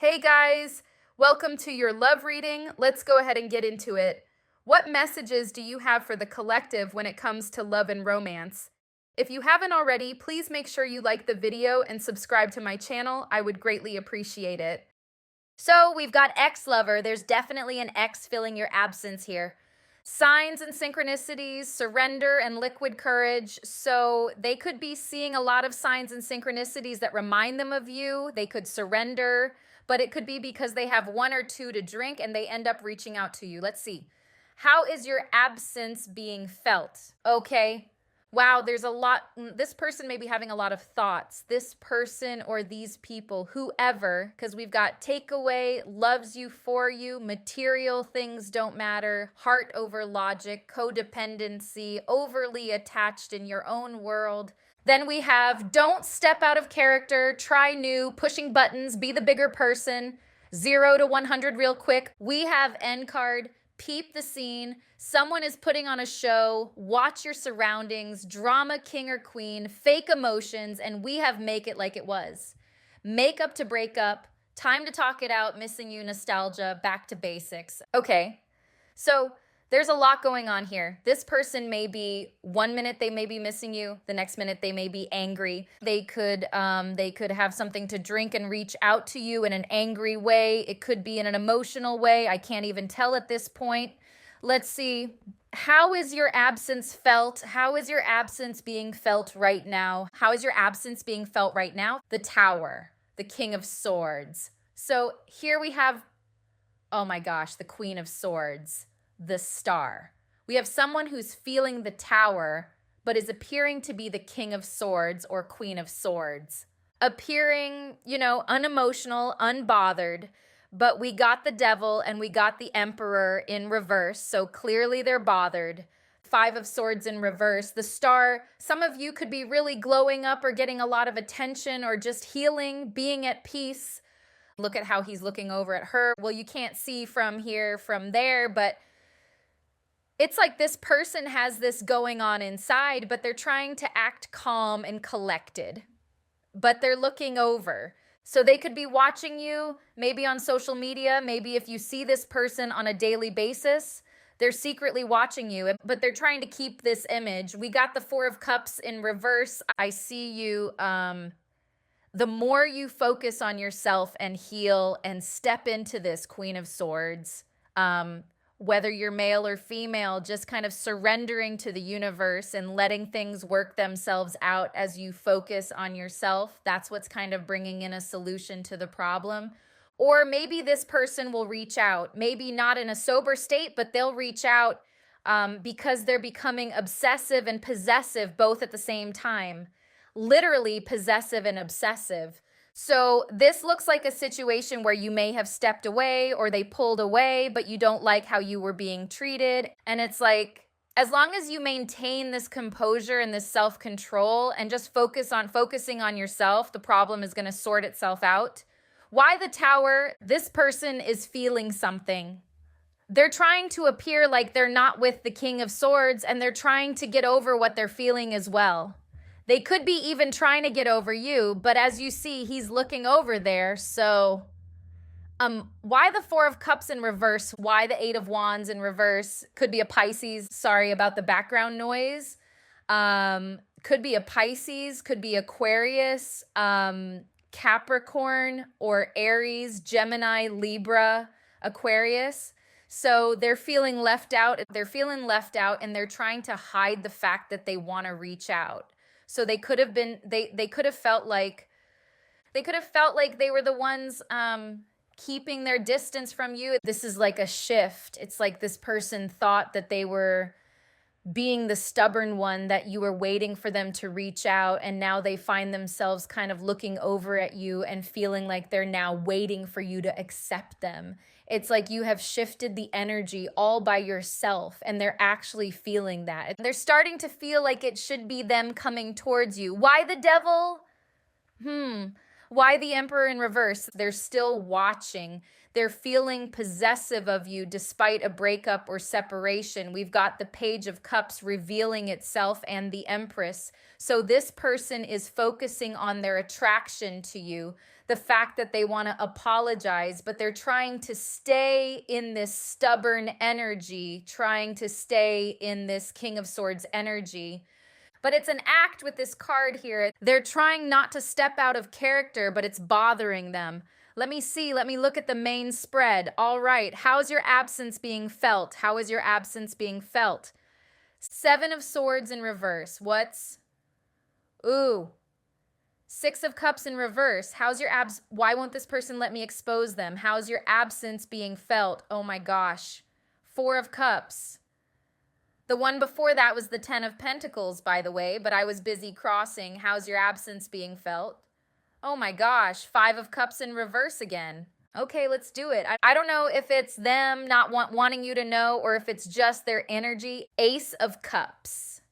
Hey guys, welcome to your love reading. Let's go ahead and get into it. What messages do you have for the collective when it comes to love and romance? If you haven't already, please make sure you like the video and subscribe to my channel. I would greatly appreciate it. So we've got ex-lover. There's definitely an ex filling your absence here. Signs and synchronicities, surrender and liquid courage. So they could be seeing a lot of signs and synchronicities that remind them of you. They could surrender, but it could be because they have one or two to drink and they end up reaching out to you. Let's see. How is your absence being felt? Okay. Wow, there's a lot. This person may be having a lot of thoughts. This person or these people, whoever, because we've got takeaway, loves you for you, material things don't matter, heart over logic, codependency, overly attached in your own world. Then we have don't step out of character, try new, pushing buttons, be the bigger person, 0 to 100 real quick. We have end card. Peep the scene. Someone is putting on a show. Watch your surroundings. Drama king or queen. Fake emotions. And we have make it like it was. Make up to break up. Time to talk it out. Missing you. Nostalgia. Back to basics. Okay. So there's a lot going on here. This person may be, 1 minute they may be missing you, the next minute they may be angry. They could have something to drink and reach out to you in an angry way. It could be in an emotional way. I can't even tell at this point. Let's see. How is your absence felt? How is your absence being felt right now? How is your absence being felt right now? The Tower, the King of Swords. So here we have, oh my gosh, the Queen of Swords. The Star. We have someone who's feeling the Tower, but is appearing to be the King of Swords or Queen of Swords. Appearing, unemotional, unbothered, but we got the Devil and we got the Emperor in reverse, so clearly they're bothered. 5 of Swords in reverse. The Star, some of you could be really glowing up or getting a lot of attention or just healing, being at peace. Look at how he's looking over at her. Well, you can't see from here, from there, but it's like this person has this going on inside, but they're trying to act calm and collected, but they're looking over. So they could be watching you, maybe on social media, maybe if you see this person on a daily basis, they're secretly watching you, but they're trying to keep this image. We got the 4 of Cups in reverse. I see you, the more you focus on yourself and heal and step into this Queen of Swords, whether you're male or female, just kind of surrendering to the universe and letting things work themselves out as you focus on yourself. That's what's kind of bringing in a solution to the problem. Or maybe this person will reach out, maybe not in a sober state, but they'll reach out because they're becoming obsessive and possessive both at the same time. Literally possessive and obsessive. So this looks like a situation where you may have stepped away or they pulled away, but you don't like how you were being treated. And it's like, as long as you maintain this composure and this self-control and just focusing on yourself, the problem is going to sort itself out. Why the Tower? This person is feeling something. They're trying to appear like they're not with the King of Swords, and they're trying to get over what they're feeling as well. They could be even trying to get over you, but as you see, he's looking over there. So why the 4 of Cups in reverse? Why the 8 of Wands in reverse? Could be a Pisces. Sorry about the background noise. Could be a Pisces, could be Aquarius, Capricorn, or Aries, Gemini, Libra, Aquarius. So they're feeling left out. They're feeling left out, and they're trying to hide the fact that they want to reach out. So they could have been, they could have felt like they were the ones keeping their distance from you. This is like a shift. It's like this person thought that they were being the stubborn one, that you were waiting for them to reach out, and now they find themselves kind of looking over at you and feeling like they're now waiting for you to accept them. It's like you have shifted the energy all by yourself, and they're actually feeling that. They're starting to feel like it should be them coming towards you. Why the Devil? Why the Emperor in reverse? They're still watching. They're feeling possessive of you despite a breakup or separation. We've got the Page of Cups revealing itself and the Empress. So this person is focusing on their attraction to you. the fact that they want to apologize, but they're trying to stay in this stubborn energy, trying to stay in this King of Swords energy. But it's an act with this card here. They're trying not to step out of character, but it's bothering them. Let me see. Let me look at the main spread. All right. How's your absence being felt? How is your absence being felt? Seven of Swords in reverse. What's... Ooh. Six of Cups in reverse. How's your Why won't this person let me expose them? How's your absence being felt? Oh my gosh. Four of Cups. The one before that was the Ten of Pentacles, by the way, but I was busy crossing. How's your absence being felt? Oh my gosh. Five of Cups in reverse again. Okay, let's do it. I don't know if it's them not wanting you to know or if it's just their energy. Ace of Cups.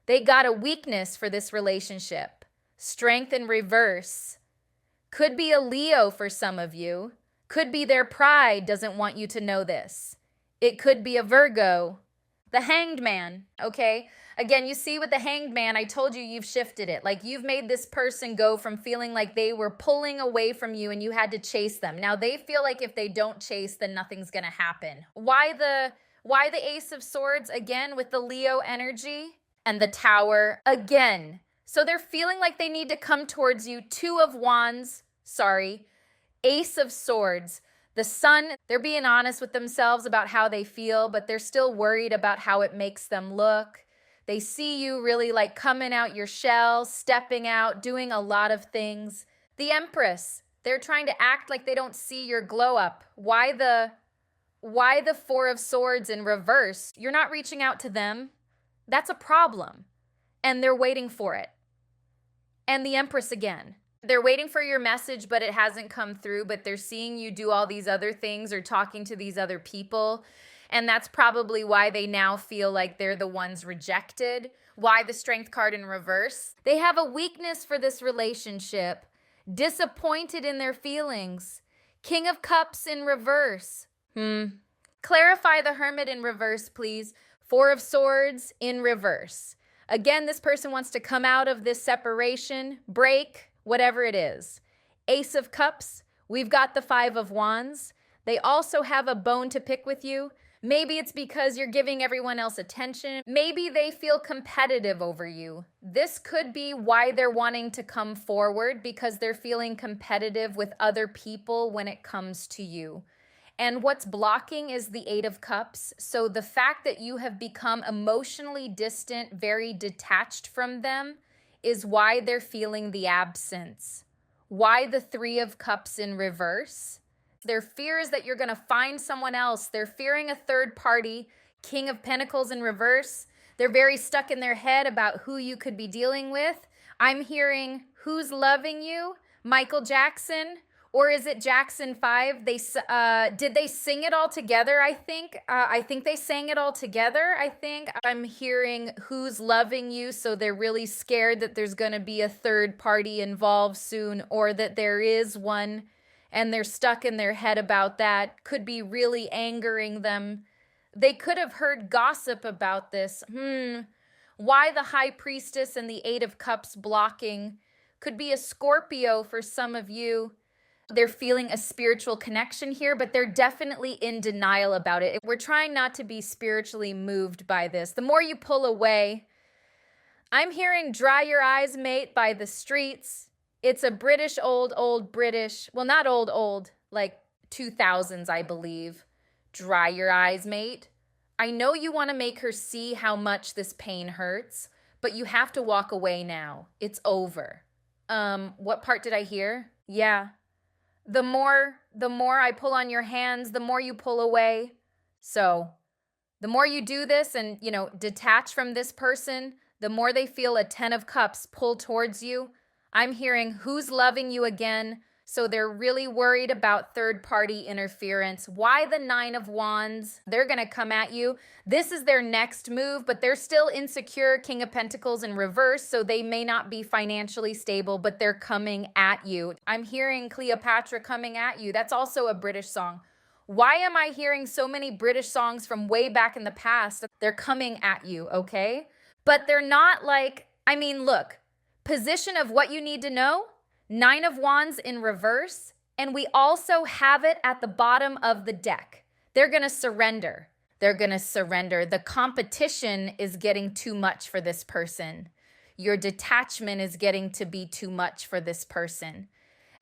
They got a weakness for this relationship. Strength in reverse. Could be a Leo for some of you. Could be their pride doesn't want you to know this. It could be a Virgo. The Hanged Man, okay? Again, you see with the Hanged Man, I told you you've shifted it. Like you've made this person go from feeling like they were pulling away from you and you had to chase them. Now they feel like if they don't chase, then nothing's gonna happen. Why the Ace of Swords? Again, with the Leo energy and the Tower again. So they're feeling like they need to come towards you. Two of Wands, sorry. Ace of Swords. The Sun, they're being honest with themselves about how they feel, but they're still worried about how it makes them look. They see you really like coming out your shell, stepping out, doing a lot of things. The Empress, they're trying to act like they don't see your glow up. Why the Four of Swords in reverse? You're not reaching out to them. That's a problem. And they're waiting for it. And the Empress again. They're waiting for your message, but it hasn't come through, but they're seeing you do all these other things or talking to these other people. And that's probably why they now feel like they're the ones rejected. Why the Strength card in reverse? They have a weakness for this relationship. Disappointed in their feelings. King of Cups in reverse. Clarify the Hermit in reverse, please. Four of Swords in reverse. Again, this person wants to come out of this separation, break, whatever it is. Ace of Cups, we've got the Five of Wands. They also have a bone to pick with you. Maybe it's because you're giving everyone else attention. Maybe they feel competitive over you. This could be why they're wanting to come forward, because they're feeling competitive with other people when it comes to you. And what's blocking is the Eight of Cups. So the fact that you have become emotionally distant, very detached from them, is why they're feeling the absence. Why the Three of Cups in reverse? Their fear is that you're going to find someone else. They're fearing a third party. King of Pentacles in reverse. They're very stuck in their head about who you could be dealing with. I'm hearing, who's loving you? Michael Jackson? Or is it Jackson 5? Did they sing it all together, I think? I think they sang it all together, I think. I'm hearing who's loving you, so they're really scared that there's going to be a third party involved soon, or that there is one, and they're stuck in their head about that. Could be really angering them. They could have heard gossip about this. Why the High Priestess and the Eight of Cups blocking? Could be a Scorpio for some of you. They're feeling a spiritual connection here, but they're definitely in denial about it. We're trying not to be spiritually moved by this. The more you pull away, I'm hearing Dry Your Eyes, Mate by The Streets. It's a British, old British, well, not old, like 2000s, I believe. Dry your eyes, mate. I know you want to make her see how much this pain hurts, but you have to walk away now. It's over. What part did I hear? Yeah. The more I pull on your hands, the more you pull away. So the more you do this and, detach from this person, the more they feel a 10 of Cups pull towards you. I'm hearing who's loving you again. So they're really worried about third-party interference. Why the 9 of Wands? They're going to come at you. This is their next move, but they're still insecure. King of Pentacles in reverse, so they may not be financially stable, but they're coming at you. I'm hearing Cleopatra coming at you. That's also a British song. Why am I hearing so many British songs from way back in the past? They're coming at you, okay? But they're not like, look, position of what you need to know. Nine of Wands in reverse, and we also have it at the bottom of the deck. They're going to surrender. They're going to surrender. The competition is getting too much for this person. Your detachment is getting to be too much for this person.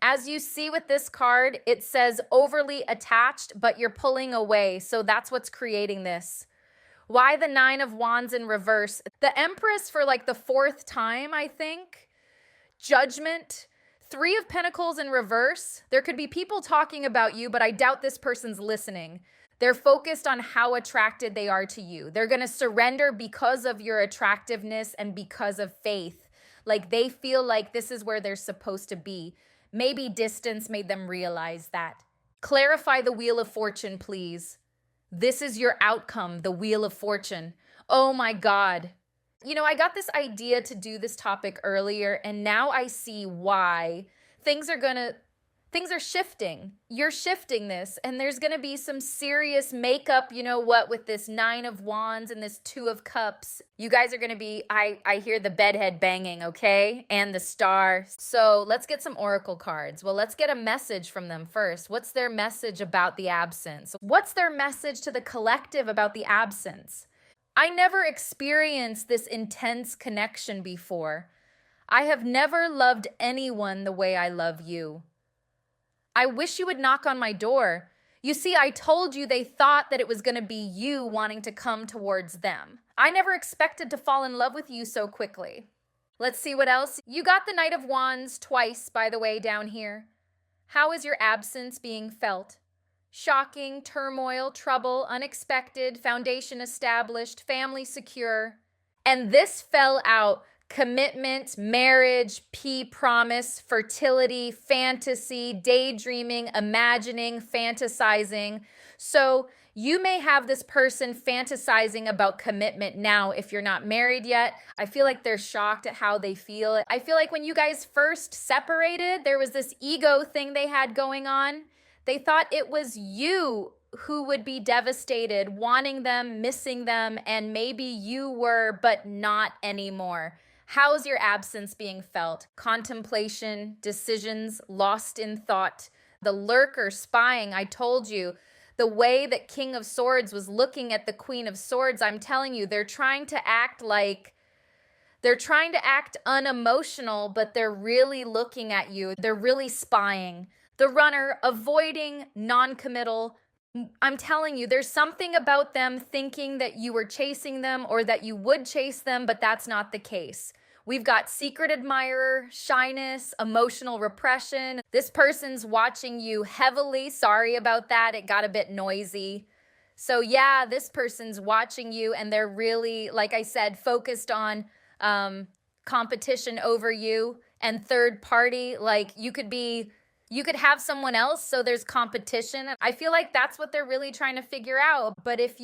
As you see with this card, it says overly attached, but you're pulling away. So that's what's creating this. Why the Nine of Wands in reverse? The Empress for like the fourth time, I think. Judgment. Three of Pentacles in reverse. There could be people talking about you, but I doubt this person's listening. They're focused on how attracted they are to you. They're going to surrender because of your attractiveness and because of faith. Like they feel like this is where they're supposed to be. Maybe distance made them realize that. Clarify the Wheel of Fortune, please. This is your outcome, the Wheel of Fortune. Oh my God. You know, I got this idea to do this topic earlier, and now I see why things are shifting. You're shifting this, and there's going to be some serious makeup, you know what, with this Nine of Wands and this Two of Cups. You guys are going to be, I hear the bedhead banging, okay? And the Star. So let's get some oracle cards. Well, let's get a message from them first. What's their message about the absence? What's their message to the collective about the absence? I never experienced this intense connection before. I have never loved anyone the way I love you. I wish you would knock on my door. You see, I told you they thought that it was going to be you wanting to come towards them. I never expected to fall in love with you so quickly. Let's see what else. You got the Knight of Wands twice, by the way, down here. How is your absence being felt? Shocking, turmoil, trouble, unexpected, foundation established, family secure. And this fell out. Commitment, marriage, promise, fertility, fantasy, daydreaming, imagining, fantasizing. So you may have this person fantasizing about commitment now if you're not married yet. I feel like they're shocked at how they feel. I feel like when you guys first separated, there was this ego thing they had going on. They thought it was you who would be devastated, wanting them, missing them, and maybe you were, but not anymore. How's your absence being felt? Contemplation, decisions, lost in thought. The lurker spying, I told you. The way that King of Swords was looking at the Queen of Swords, I'm telling you, they're trying to act unemotional, but they're really looking at you. They're really spying. The runner, avoiding, non-committal. I'm telling you, there's something about them thinking that you were chasing them or that you would chase them, but that's not the case. We've got secret admirer, shyness, emotional repression. This person's watching you heavily. Sorry about that. It got a bit noisy. So yeah, this person's watching you and they're really, like I said, focused on competition over you and third party. Like you could have someone else, so there's competition. I feel like that's what they're really trying to figure out. But if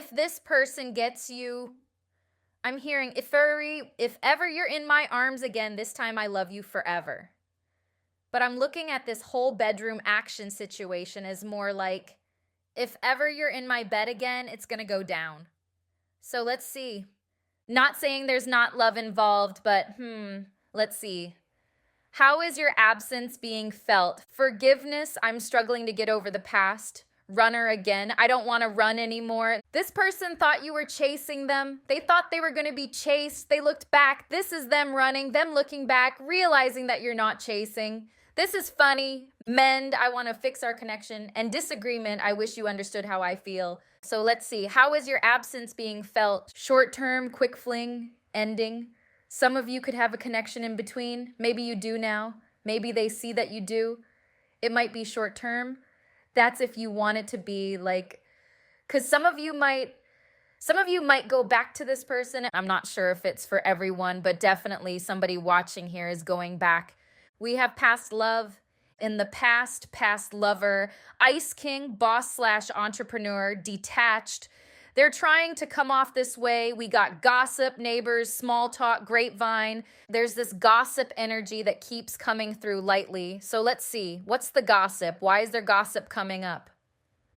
this person gets you, I'm hearing, if ever you're in my arms again, this time I love you forever. But I'm looking at this whole bedroom action situation as more like, if ever you're in my bed again, it's going to go down. So let's see. Not saying there's not love involved, but let's see. How is your absence being felt? Forgiveness, I'm struggling to get over the past. Runner again, I don't want to run anymore. This person thought you were chasing them. They thought they were going to be chased. They looked back. This is them running, them looking back, realizing that you're not chasing. This is funny. Mend, I want to fix our connection. And disagreement, I wish you understood how I feel. So let's see. How is your absence being felt? Short term, quick fling, ending. Some of you could have a connection in between. Maybe you do now. Maybe they see that you do. It might be short term. That's if you want it to be like, because some of you might go back to this person. I'm not sure if it's for everyone, but definitely somebody watching here is going back. We have past love. In the past lover, Ice King, boss/entrepreneur, detached. They're trying to come off this way. We got gossip, neighbors, small talk, grapevine. There's this gossip energy that keeps coming through lightly. So let's see. What's the gossip? Why is there gossip coming up?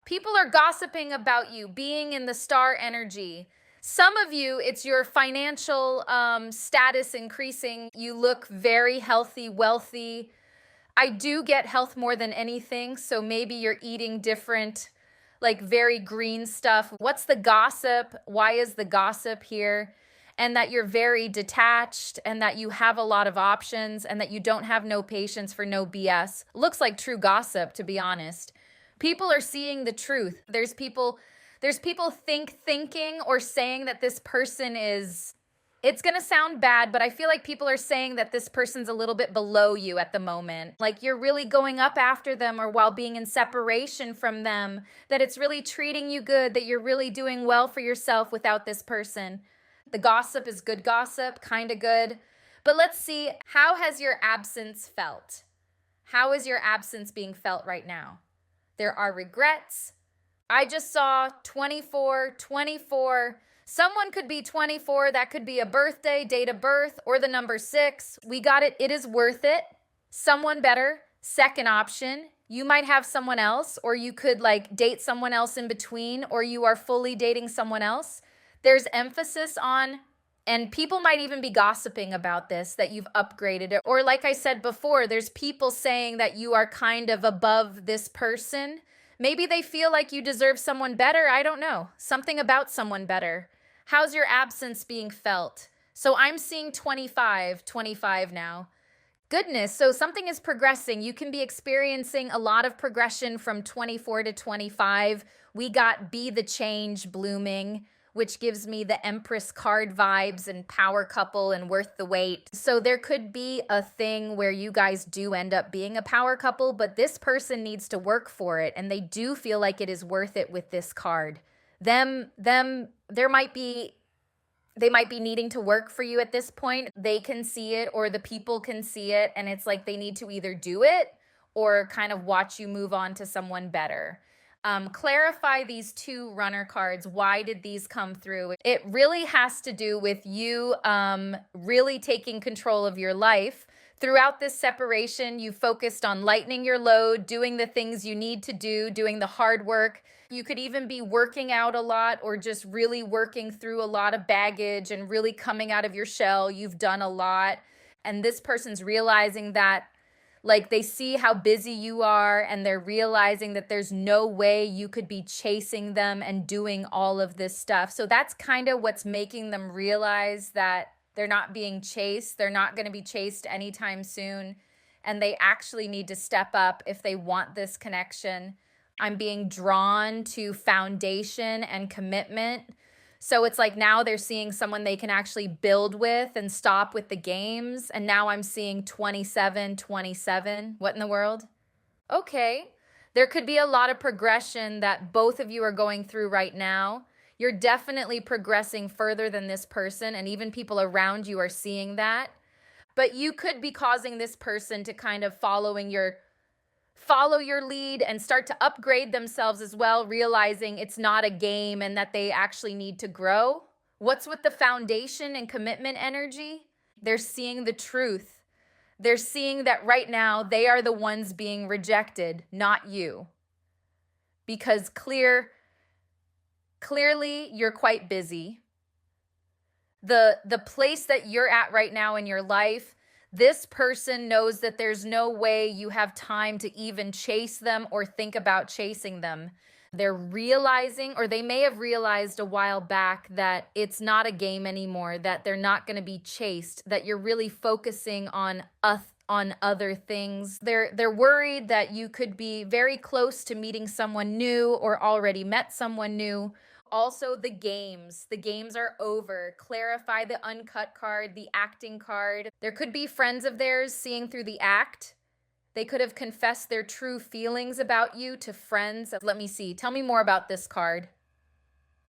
People are gossiping about you, being in the star energy. Some of you, it's your financial status increasing. You look very healthy, wealthy. I do get health more than anything, so maybe you're eating different, like very green stuff. What's the gossip? Why is the gossip here? And that you're very detached and that you have a lot of options and that you don't have no patience for no BS. Looks like true gossip, to be honest. People are seeing the truth. There's people thinking or saying that this person is, it's going to sound bad, but I feel like people are saying that this person's a little bit below you at the moment. Like you're really going up after them, or while being in separation from them, that it's really treating you good, that you're really doing well for yourself without this person. The gossip is good gossip, kind of good. But let's see, how has your absence felt? How is your absence being felt right now? There are regrets. I just saw 24, 24. Someone could be 24. That could be a birthday, date of birth, or the number 6. We got it. It is worth it. Someone better. Second option. You might have someone else, or you could like date someone else in between, or you are fully dating someone else. There's emphasis on, and people might even be gossiping about this, that you've upgraded it. Or like I said before, there's people saying that you are kind of above this person. Maybe they feel like you deserve someone better. I don't know. Something about someone better. How's your absence being felt? So I'm seeing 25 now. Goodness, so something is progressing. You can be experiencing a lot of progression from 24 to 25. We got Be the Change blooming, which gives me the Empress card vibes and power couple and worth the wait. So there could be a thing where you guys do end up being a power couple, but this person needs to work for it, and they do feel like it is worth it with this card. They might be needing to work for you at this point. They can see it, or the people can see it, and it's like they need to either do it or kind of watch you move on to someone better. Clarify these 2 runner cards. Why did these come through? It really has to do with you really taking control of your life. Throughout this separation, you focused on lightening your load, doing the things you need to do, doing the hard work. You could even be working out a lot, or just really working through a lot of baggage and really coming out of your shell. You've done a lot. And this person's realizing that, like, they see how busy you are, and they're realizing that there's no way you could be chasing them and doing all of this stuff. So that's kind of what's making them realize that they're not being chased. They're not going to be chased anytime soon. And they actually need to step up if they want this connection. I'm being drawn to foundation and commitment. So it's like now they're seeing someone they can actually build with and stop with the games. And now I'm seeing 27. What in the world? Okay. There could be a lot of progression that both of you are going through right now. You're definitely progressing further than this person, and even people around you are seeing that. But you could be causing this person to kind of follow your lead and start to upgrade themselves as well, realizing it's not a game and that they actually need to grow. What's with the foundation and commitment energy? They're seeing the truth. They're seeing that right now they are the ones being rejected, not you. Because clearly you're quite busy. The place that you're at right now in your life, this person knows that there's no way you have time to even chase them or think about chasing them. They're realizing, or they may have realized a while back, that it's not a game anymore, that they're not going to be chased, that you're really focusing on other things. They're worried that you could be very close to meeting someone new or already met someone new. Also, the games. The games are over. Clarify the uncut card, the acting card. There could be friends of theirs seeing through the act. They could have confessed their true feelings about you to friends. Let me see. Tell me more about this card.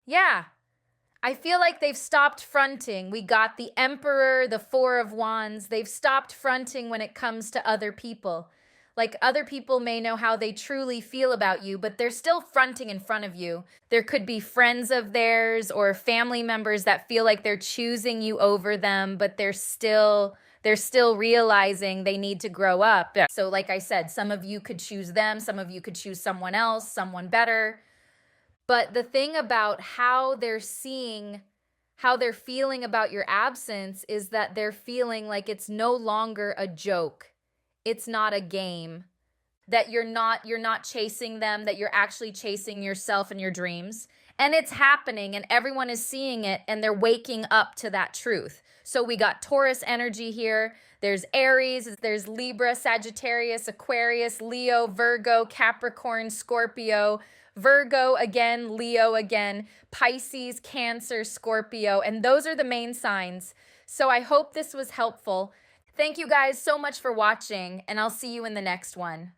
Yeah. I feel like they've stopped fronting. We got the Emperor, the Four of Wands. They've stopped fronting when it comes to other people. Like, other people may know how they truly feel about you, but they're still fronting in front of you. There could be friends of theirs or family members that feel like they're choosing you over them, but they're still realizing they need to grow up. So like I said, some of you could choose them, some of you could choose someone else, someone better. But the thing about how they're seeing how they're feeling about your absence is that they're feeling like it's no longer a joke. It's not a game. That you're not chasing them, that you're actually chasing yourself and your dreams. And it's happening and everyone is seeing it and they're waking up to that truth. So we got Taurus energy here. There's Aries, there's Libra, Sagittarius, Aquarius, Leo, Virgo, Capricorn, Scorpio, Virgo again, Leo again, Pisces, Cancer, Scorpio, and those are the main signs. So I hope this was helpful. Thank you guys so much for watching, and I'll see you in the next one.